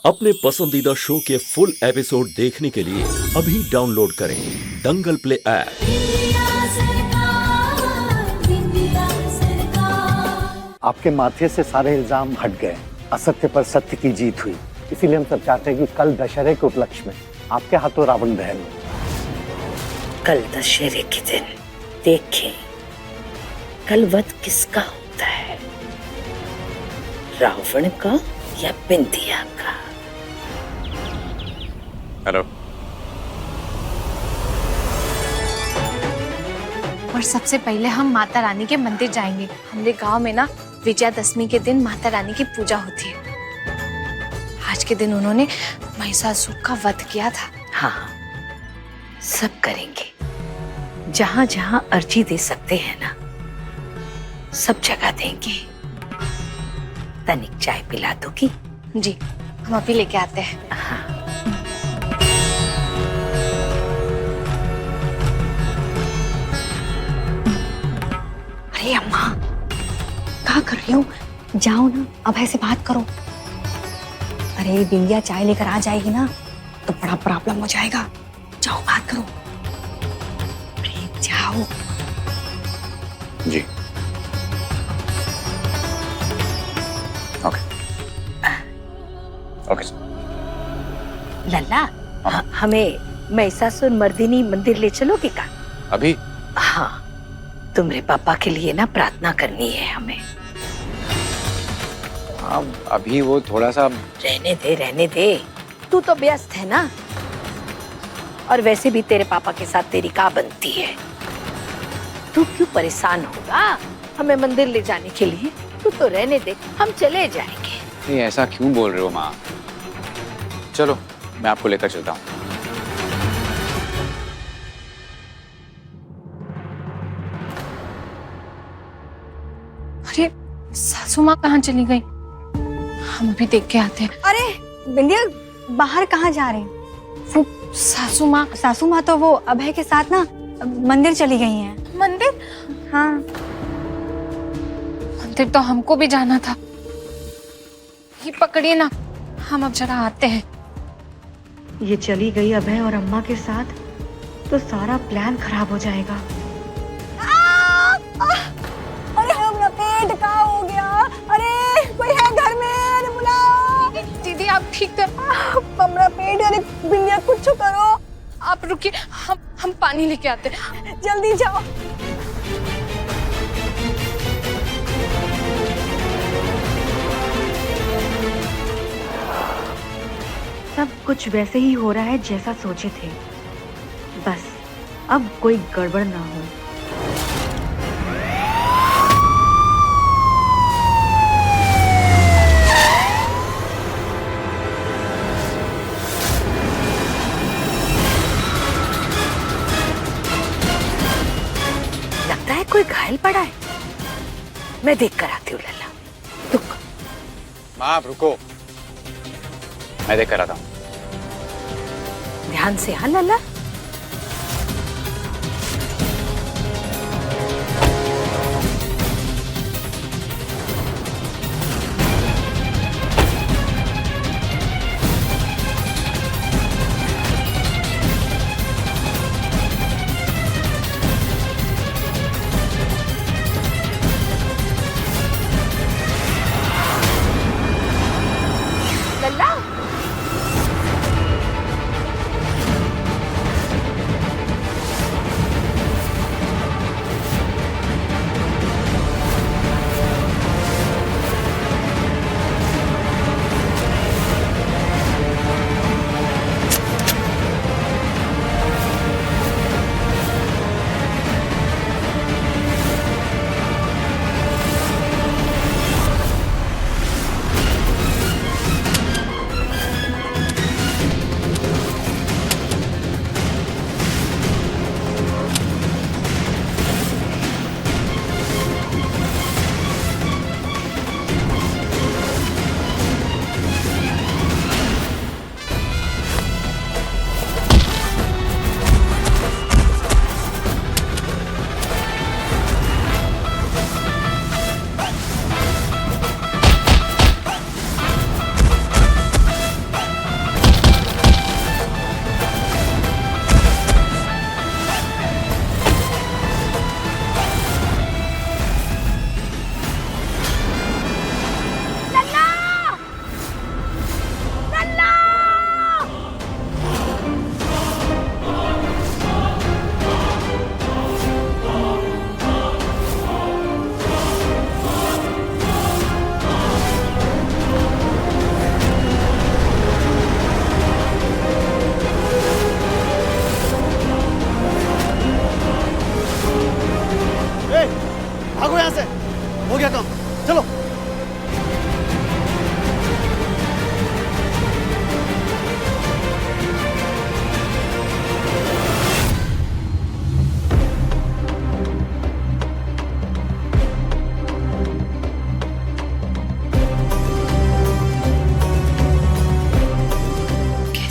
अपने पसंदीदा शो के फुल एपिसोड देखने के लिए अभी डाउनलोड करें दंगल प्ले ऐप। आपके माथे से सारे इल्जाम हट गए, असत्य पर सत्य की जीत हुई। इसीलिए हम सब चाहते हैं कि कल दशहरे के उपलक्ष्य में आपके हाथों रावण दहन हो। कल दशहरे के दिन देखें कल वध किसका होता है, रावण का या बिंदिया का। हेलो। और सबसे पहले हम माता रानी के मंदिर जाएंगे। हमारे गांव में ना विजयादशमी के दिन माता रानी की पूजा होती है। आज के दिन उन्होंने महिषासुर का वध किया था। हाँ, सब करेंगे। जहां जहां अर्जी दे सकते हैं ना, सब जगह देंगे। तनिक चाय पिला दोगी? जी, हम अभी लेके आते हैं। हाँ। अरे अम्मा, क्या कर रही हो? जाओ ना, अब ऐसे बात करो। अरे बिंदिया चाय लेकर आ जाएगी ना तो बड़ा प्रॉब्लम हो जाएगा। जाओ बात करो। अरे जाओ। जी ओके ओके लल्ला, हमें महिषासुर मर्दिनी मंदिर ले चलोगे का? अभी? हाँ, तुम्हारे पापा के लिए ना प्रार्थना करनी है हमें। हाँ, अभी वो थोड़ा सा। रहने दे। तू तो व्यस्त है ना, और वैसे भी तेरे पापा के साथ तेरी का बनती है। तू क्यों परेशान होगा हमें मंदिर ले जाने के लिए? तू तो रहने दे, हम चले जाएंगे। नहीं, ऐसा क्यों बोल रहे हो माँ? चलो, मैं आपको लेकर चलता हूँ। अरे सासू माँ कहाँ चली गई? हम अभी देख के आते हैं। अरे बिंदिया, बाहर कहाँ जा रही? वो सासू माँ तो वो अभय के साथ ना मंदिर चली गई हैं। मंदिर? हाँ, मंदिर तो हमको भी जाना था। ये पकड़िए ना, हम अब जरा आते हैं। ये चली गई अभय और अम्मा के साथ तो सारा प्लान खराब हो जाएगा। अरे मेरा पेट का हो गया। अरे कोई है घर में? अरे बुलाओ। दीदी आप ठीक थे? मेरा पेट। अरे बिंदिया कुछ करो। आप रुकिए, हम पानी लेके आते हैं। जल्दी जाओ। सब कुछ वैसे ही हो रहा है जैसा सोचे थे। बस अब कोई गड़बड़ ना हो। लगता है कोई घायल पड़ा है। मैं देख कर आती हूँ लल्ला। रुक। माँ आप रुको, मैं देख कर आता हूँ। ध्यान से। हाँ लल्ला। लल्ला,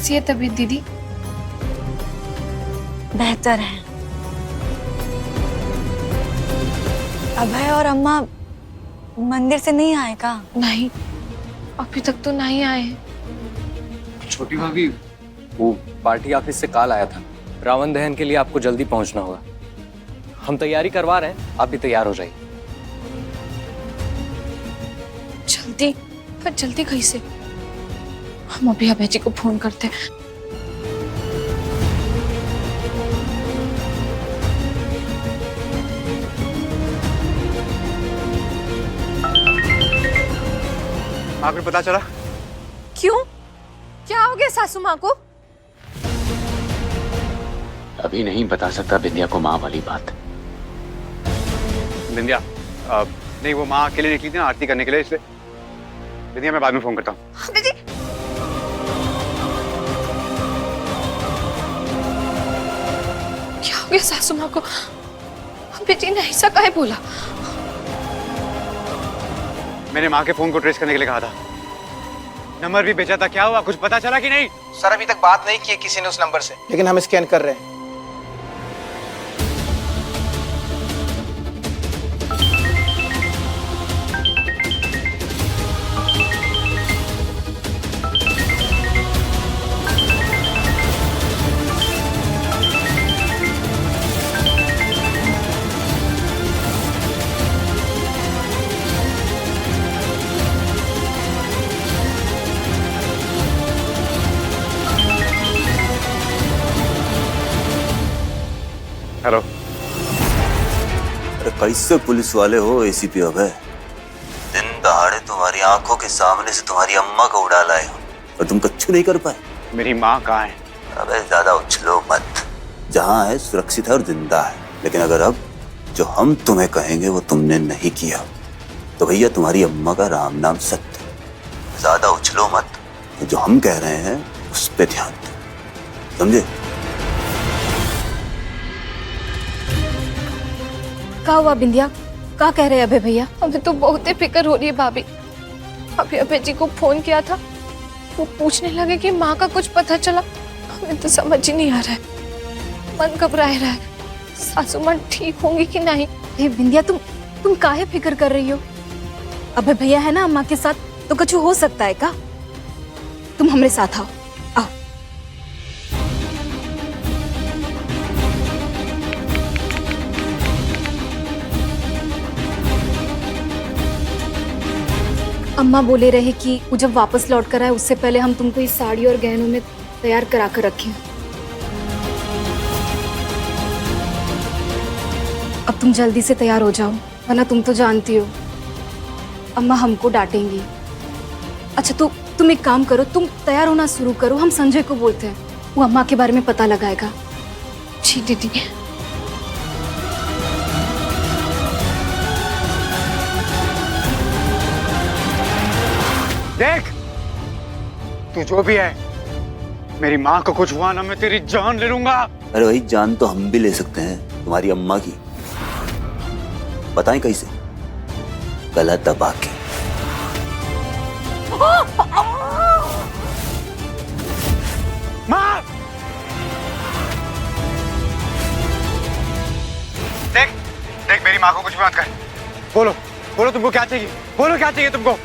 कैसी है तबीयत दीदी? बेहतर है। अभय और अम्मा मंदिर से नहीं आए का? नहीं, अभी तक तो नहीं आए हैं। छोटी भाभी, वो पार्टी ऑफिस से कॉल आया था, रावण दहन के लिए आपको जल्दी पहुंचना होगा। हम तैयारी करवा रहे हैं, आप भी तैयार हो जाइए। जल्दी? पर जल्दी कैसे? हम अभी अभय जी को फोन करते हैं। आपको पता चला? क्यों? क्या हो गया सासू माँ को? अभी नहीं बता सकता बिंदिया को माँ वाली बात। बिंदिया, नहीं, वो माँ अकेले निकली थी ना आरती करने के लिए, इसलिए बिंदिया मैं बाद में फोन करता हूँ। अभय जी, क्या हो गया सासू माँ को? अभय जी ने ऐसा काहे बोला? मैंने माँ के फोन को ट्रेस करने के लिए कहा था, नंबर भी भेजा था। क्या हुआ, कुछ पता चला कि नहीं? सर अभी तक बात नहीं की है किसी ने उस नंबर से, लेकिन हम स्कैन कर रहे हैं। हेलो। अरे कैसे पुलिस वाले हो एसीपी अभय? दिन दहाड़े तुम्हारी आंखों के सामने से तुम्हारी अम्मा को उड़ा लाए हो और तुम कच्छु नहीं कर पाए। मेरी माँ कहाँ है? अबे ज्यादा उछलो मत, जहाँ है सुरक्षित है और जिंदा है। लेकिन अगर अब जो हम तुम्हें कहेंगे वो तुमने नहीं किया तो भैया तुम्हारी अम्मा का राम नाम सत्य। ज्यादा उछलो मत, जो हम कह रहे हैं उस पे ध्यान दो, समझे? क्या हुआ बिंदिया? क्या कह रहे हैं अभय भैया? हमें तो बहुत ही फिक्र हो रही है भाभी। अभी अभय जी को फोन किया था, वो पूछने लगे कि माँ का कुछ पता चला। हमें तो समझ ही नहीं आ रहा है, मन घबराए रहा है। सासू माँ ठीक होंगी कि नहीं? बिंदिया, तुम काहे फिक्र कर रही हो? अभय भैया है ना अम्मा के साथ, तो कुछ हो सकता है का? तुम हमारे साथ आओ। अम्मा बोले रहे कि वो जब वापस लौट कर आए उससे पहले हम तुमको इस साड़ी और गहनों में तैयार करा कर रखें। अब तुम जल्दी से तैयार हो जाओ, वरना तुम तो जानती हो अम्मा हमको डांटेंगी। अच्छा तुम एक काम करो, तुम तैयार होना शुरू करो, हम संजय को बोलते हैं, वो अम्मा के बारे में पता लगाएगा। जी दीदी। देख, तू जो भी है, मेरी माँ को कुछ हुआ ना मैं तेरी जान ले लूंगा। अरे भाई जान तो हम भी ले सकते हैं तुम्हारी अम्मा की, बताएं कैसे? गला दबा के। माँ! देख मेरी माँ को कुछ मत कर। बोलो तुमको क्या चाहिए, बोलो क्या चाहिए तुमको।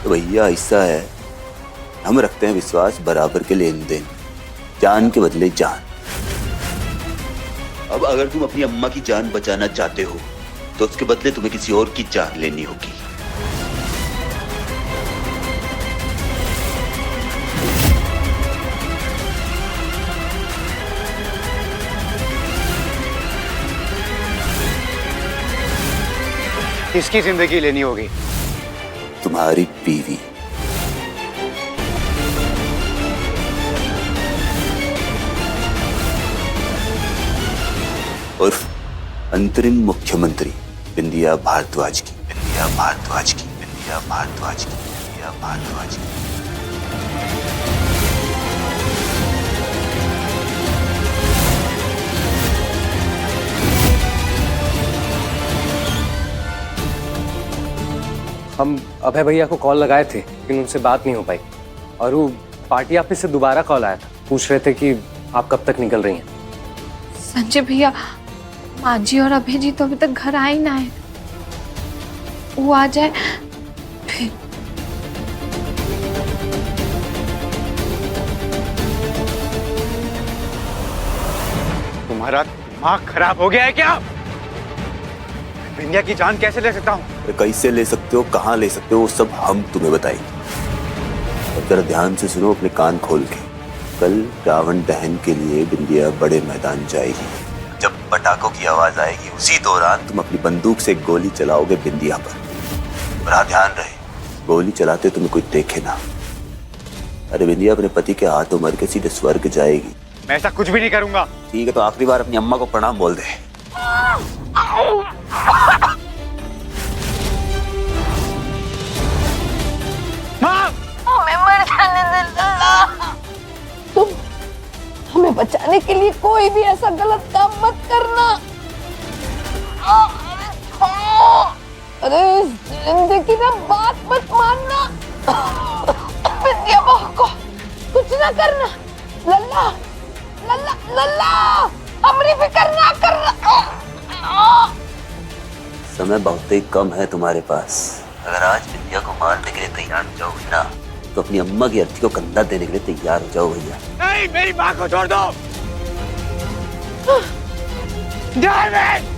तो भैया ऐसा है, हम रखते हैं विश्वास बराबर के लेन देन, जान के बदले जान। अब अगर तुम अपनी अम्मा की जान बचाना चाहते हो तो उसके बदले तुम्हें किसी और की जान लेनी होगी। किसकी जिंदगी लेनी होगी? तुम्हारी बीवी। उर्फ अंतरिम मुख्यमंत्री बिंदिया भारद्वाज की, बिंदिया भारद्वाज की, बिंदिया भारद्वाज की, बिंदिया भारद्वाज की। हम अभय भैया को कॉल लगाए थे लेकिन उनसे बात नहीं हो पाई। और वो पार्टी ऑफिस से दोबारा कॉल आया था, पूछ रहे थे कि आप कब तक निकल रही हैं। संजय भैया, माँ जी और अभय जी तो अभी तक घर आए ही ना है। वो आ जाए फिर। तुम्हारा दिमाग खराब हो गया है क्या? विंध्या की जान कैसे ले सकता हूँ? कैसे ले सकते हो, कहाँ ले सकते हो, वो सब हम तुम्हें बताएंगे। और जरा ध्यान से सुनो, अपने कान खोल के। कल रावण दहन के लिए बिंदिया बड़े मैदान जाएगी। जब पटाखों की आवाज आएगी, उसी दौरान तुम अपनी बंदूक से गोली चलाओगे बिंदिया पर। बड़ा ध्यान रहे, गोली चलाते तुम्हें कोई देखे ना। अरे बिंदिया अपने पति के हाथों मर के सीधे स्वर्ग जाएगी। मैं ऐसा कुछ भी नहीं करूंगा। ठीक है, तो आखिरी बार अपनी अम्मा को प्रणाम बोल दे। माँ! हमें मर जाने दे लल्ला। तुम हमें बचाने के लिए कोई भी ऐसा गलत काम मत करना। अरे जिंदगी में बात मत मानना। विद्या बहू को कुछ ना करना। लल्ला लल्ला लल्ला, हमारी फिक्र ना करना। समय बहुत ही कम है तुम्हारे पास। अगर आज बिंदिया को मारने के लिए तैयार हो जाओगे ना, तो अपनी अम्मा की अर्थी को कंधा देने के लिए तैयार हो जाओ भैया। नहीं, मेरी माँ को छोड़ दो। डेविड!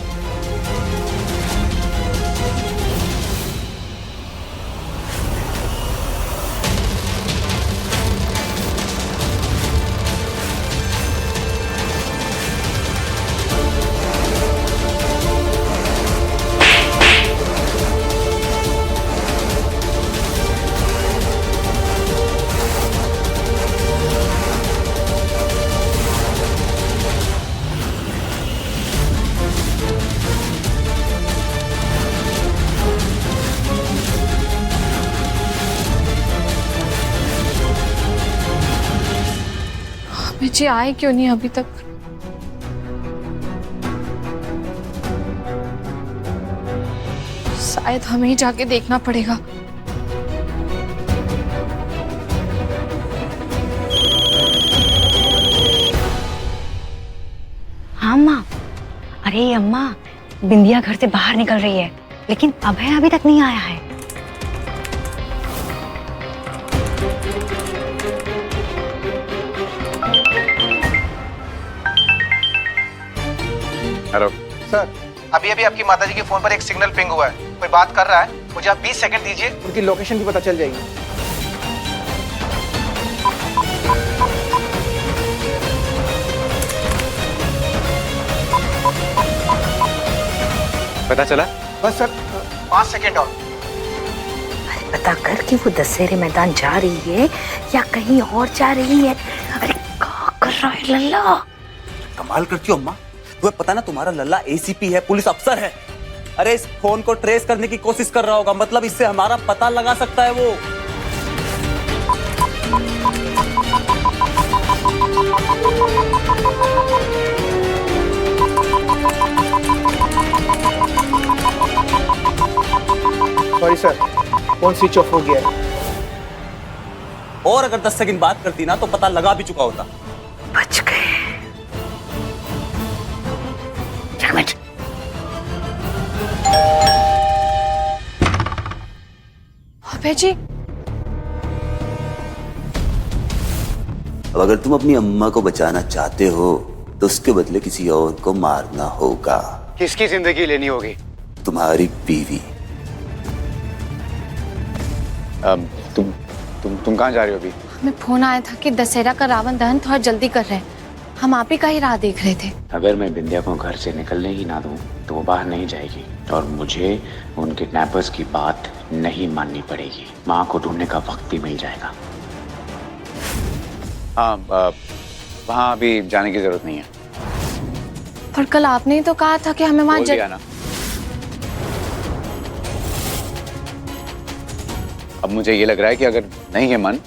जी आए क्यों नहीं अभी तक? शायद हमें ही जाके देखना पड़ेगा। हाँ माँ। अरे अम्मा, बिंदिया घर से बाहर निकल रही है, लेकिन अभय अभी तक नहीं आया है। हेलो सर, अभी अभी आपकी माताजी के फोन पर एक सिग्नल पिंग हुआ है। कोई बात कर रहा है, मुझे आप 20 सेकंड दीजिए, उनकी लोकेशन भी पता चल जाएगी। पता चला? बस सर 5 सेकंड और। अरे पता कर कि वो दशहरे मैदान जा रही है या कहीं और जा रही है। अरे क्या कर रहा है लल्ला? कमाल करती हो अम्मा। तुम्हें पता ना, तुम्हारा लल्ला एसीपी है, पुलिस अफसर है। अरे इस फोन को ट्रेस करने की कोशिश कर रहा होगा, मतलब इससे हमारा पता लगा सकता है वो। Sorry sir, phone switch off हो गया है। और अगर 10 सेकंड बात करती ना, तो पता लगा भी चुका होता। बच गए। अभय जी, अब अगर तुम अपनी अम्मा को बचाना चाहते हो, तो उसके बदले किसी और को मारना होगा। किसकी जिंदगी लेनी होगी? तुम्हारी बीवी। तुम कहाँ जा रही हो अभी? हमें फोन आया था कि दशहरा का रावण दहन थोड़ा जल्दी कर रहे हैं। हम आप ही का ही राह देख रहे थे। अगर मैं बिंदिया को घर से निकलने ही ना दूं, तो वो बाहर नहीं जाएगी और मुझे उन किडनैपर्स की बात नहीं माननी पड़ेगी। माँ को ढूंढने का वक्त भी मिल जाएगा। हाँ, वहाँ अभी जाने की जरूरत नहीं है। पर कल आपने ही तो कहा था कि हमें वहाँ बोल दिया ना। अब मुझे ये लग रहा है कि अगर नहीं है मन,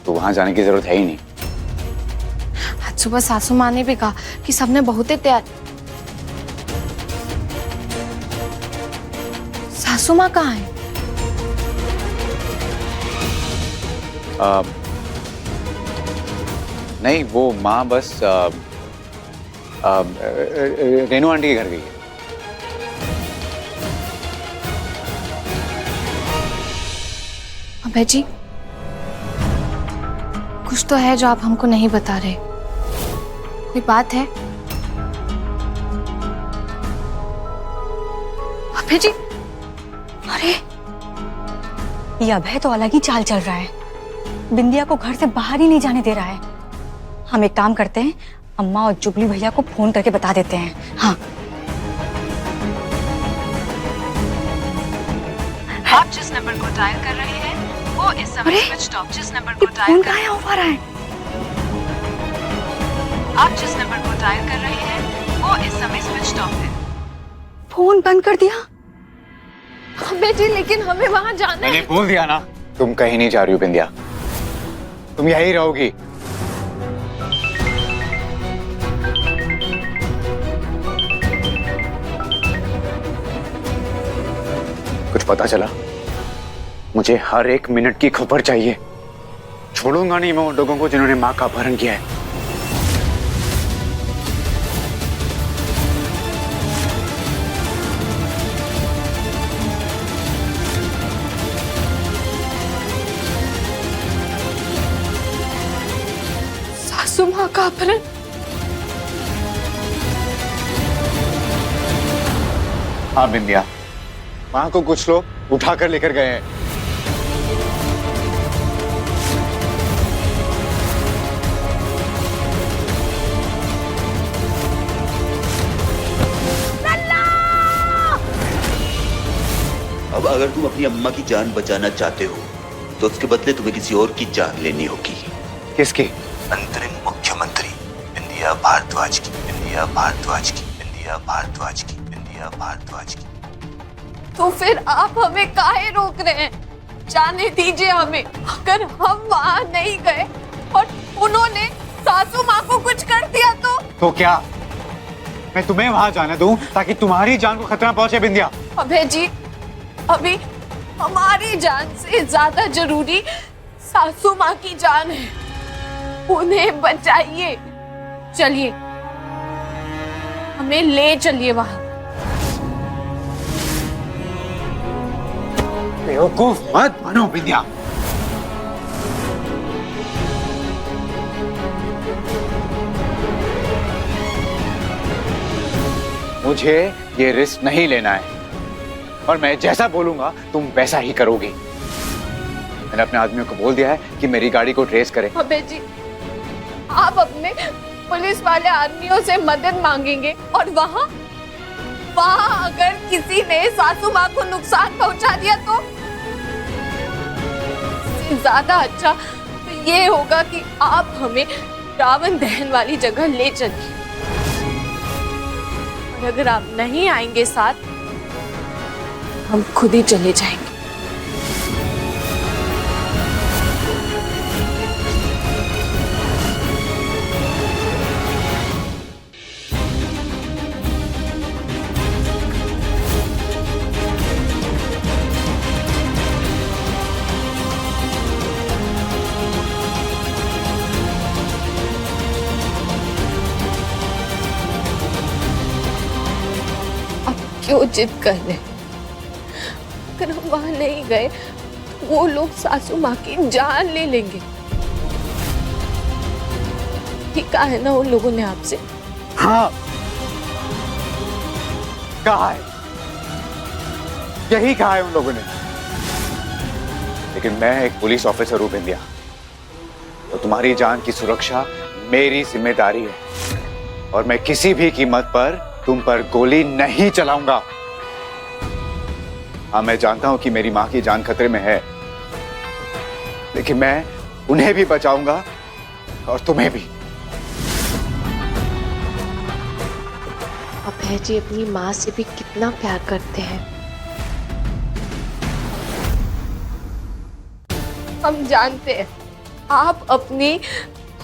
तो वहाँ जाने की जरूरत है ही नहीं। आज सुबह सासू माँ ने भी कहा कि सबने बहुत ही तैयार। सासू माँ कहाँ है? नहीं, वो माँ बस रेनू आंटी के घर गई है। अभय जी, कुछ तो है जो आप हमको नहीं बता रहे। कोई बात है? अभय जी, अरे ये अभय तो अलग ही चाल चल रहा है, बिंदिया को घर से बाहर ही नहीं जाने दे रहा है। हम एक काम करते हैं, अम्मा और जुबली भैया को फोन करके बता देते हैं। हाँ, आप जिस नंबर को डायल कर रहे हैं वो इस समय स्विच ऑफ। जिस नंबर को डायल कर रहा है आप जिस नंबर को डायल कर रहे हैं वो इस समय स्विच ऑफ है। फोन बंद कर दिया। अभय जी, लेकिन हमें वहां जाना है। मैंने बोल दिया ना, तुम कहीं नहीं जा रही हो बिंदिया, तुम यहीं रहोगी। कुछ पता चला? मुझे हर एक मिनट की खबर चाहिए। छोड़ूंगा नहीं मैं उन लोगों को जिन्होंने माँ का अपहरण किया है। सासू माँ का अपहरण? हाँ बिंदिया, माँ को कुछ लोग उठाकर लेकर गए हैं। अब अगर तुम अपनी अम्मा की जान बचाना चाहते हो तो उसके बदले तुम्हें किसी और की जान लेनी होगी। किसकी? अंतरिम मुख्यमंत्री बिंदिया भारद्वाज की, बिंदिया भारद्वाज की, बिंदिया भारद्वाज की, बिंदिया भारद्वाज की। तो फिर आप हमें काहे रोक रहे हैं? जाने दीजिए हमें। अगर हम वहाँ नहीं गए और उन्होंने सासू माँ को कुछ कर दिया तो क्या मैं तुम्हें वहां जाने दूं ताकि तुम्हारी जान को खतरा पहुंचे बिंदिया? अभय जी, अभी हमारी जान से ज्यादा जरूरी सासू माँ की जान है। उन्हें बचाइए। चलिए, हमें ले चलिए वहां। बेवकूफ मत बनो बिंदिया। मुझे ये रिस्क नहीं लेना है और मैं जैसा बोलूंगा तुम वैसा ही करोगी। मैंने अपने आदमियों को बोल दिया है कि मेरी गाड़ी को ट्रेस करें। अबे जी, आप अपने पुलिस वाले आदमियों से मदद मांगेंगे और वहाँ अगर किसी ने सासू माँ को नुकसान पहुंचा दिया तो इससे ज्यादा अच्छा तो ये होगा कि आप हमें रावण दहन वाली जगह ले चलिए। और अगर आप नहीं आएंगे साथ, हम खुद ही चले जाएंगे। क्यों जिद कर रहे? अगर हम वहां नहीं गए वो लोग सासू माँ की जान ले लेंगे। ठीक है ना उन लोगों ने आपसे? हाँ, कहा है, यही कहा है उन लोगों ने। लेकिन मैं एक पुलिस ऑफिसर हूं बिंदिया, तो तुम्हारी जान की सुरक्षा मेरी जिम्मेदारी है और मैं किसी भी कीमत पर तुम पर गोली नहीं चलाऊंगा। हाँ, मैं जानता हूं कि मेरी मां की जान खतरे में है, लेकिन मैं उन्हें भी बचाऊंगा और तुम्हें भी। अभय जी अपनी माँ से भी कितना प्यार करते हैं। हम जानते हैं आप अपनी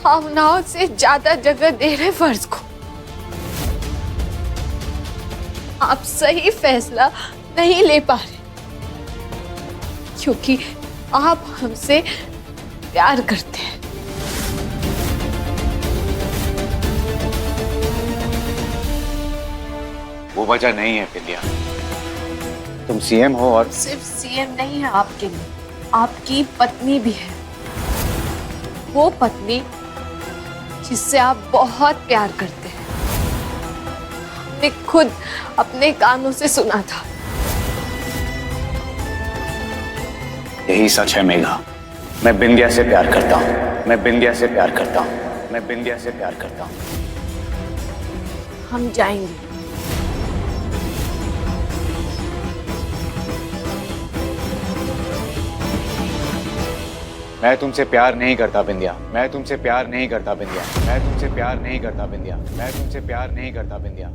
भावनाओं से ज्यादा जगह दे रहे फर्ज को। आप सही फैसला नहीं ले पा रहे क्योंकि आप हमसे प्यार करते हैं। वो वजह नहीं है बिंदिया। तुम सीएम हो और सिर्फ सीएम नहीं है आपके लिए, आपकी पत्नी भी है। वो पत्नी जिससे आप बहुत प्यार करते हैं। हमने खुद अपने कानों से सुना था। यही सच है मेघा। मैं बिंदिया से प्यार करता हूँ, मैं बिंदिया से प्यार करता हूँ, मैं बिंदिया से प्यार करता हूँ। हम जाएंगे। मैं तुमसे प्यार नहीं करता बिंदिया, मैं तुमसे प्यार नहीं करता बिंदिया, मैं तुमसे प्यार नहीं करता बिंदिया, मैं तुमसे प्यार नहीं करता बिंदिया।